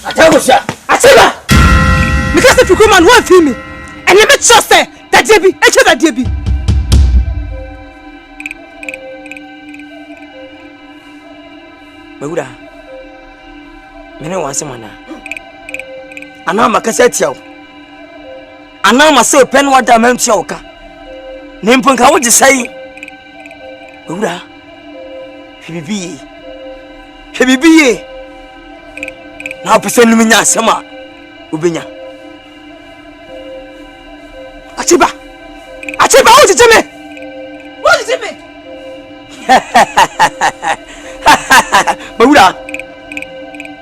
Atagosha. Atiba. Because if you come and want me, and you make sure say that Debbie, that Debbie. Mawura. Mene wanse mana. Ana makasa tiaw. Ana mase pen wada mamtia oka. Nimpo nka wo gisai. Mawura. Hebibi. Na pese numi nya asema. Ubenya. Atiba, what did you mean? Mawura,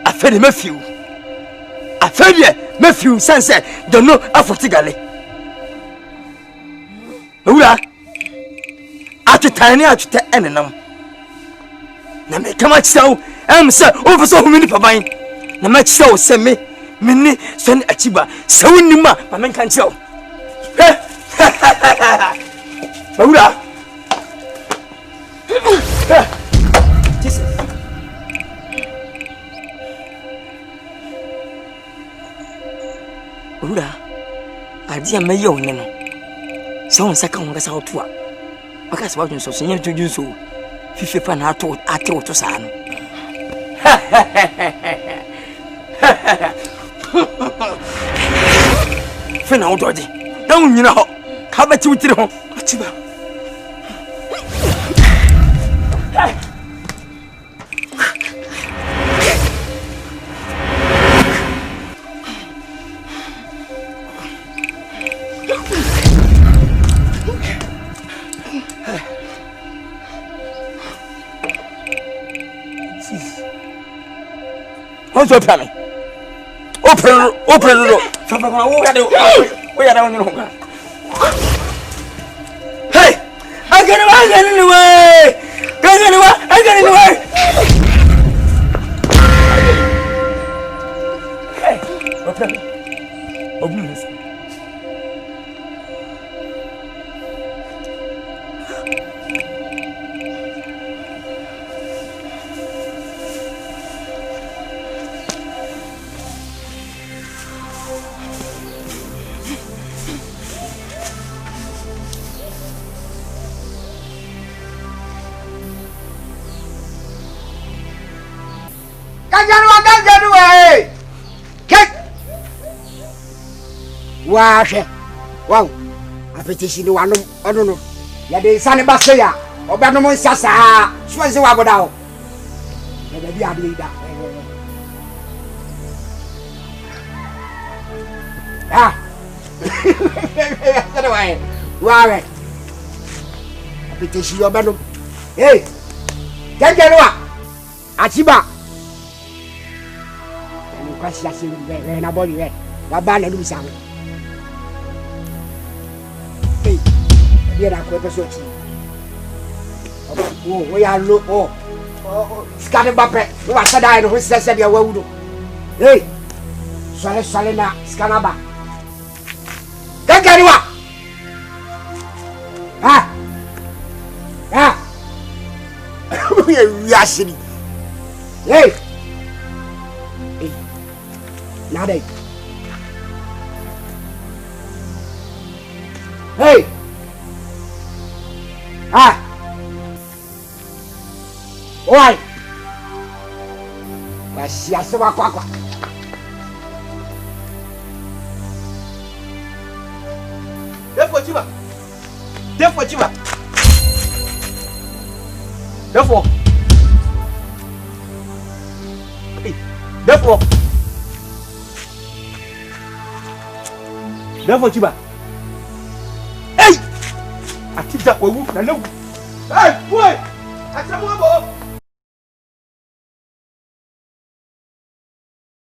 afedi Matthew sense don't know afotigale. Mawura, atutani enenam. Na me kama chisawo, say over so many paban. Na me chisawo se me ni son achiba. Sawuni ma men kan chisawo. Mawura. Mawura. Adia me yo ne no. Se won saka won gasa otoa. Baka se ba dun so so yen to dun so. Fife pa na ato to sa no. Fena wo doje. Na won nyina ho. Ka ba ti wutire ho. Atiba. What's up, Pammy? Open the door. Hey! I get away! Hey! Open this. Wow, I petition you. I don't know. Ya de sane basaya. Oba no mon sasa. Swanze wa bodawo. Ya be ade ida. Ah. Sada wa. Wa. I petition you oba no. Hey. Kenjenwa. Achiba. Ni kwasi asiri be na body we. Wa ba na lu sawo. Here I go to oh, we are low. Oh, scanning bape. No, I said I know who said you will do. Hey, Salina, Scanaba. Get anyone. We are sitting. Hey, now they. Hey. Oi! Mas ya se va kwa. Defo chiba. Defo chiba. Hey! Atita owu na lewu. Hey, boy! Achamu abo.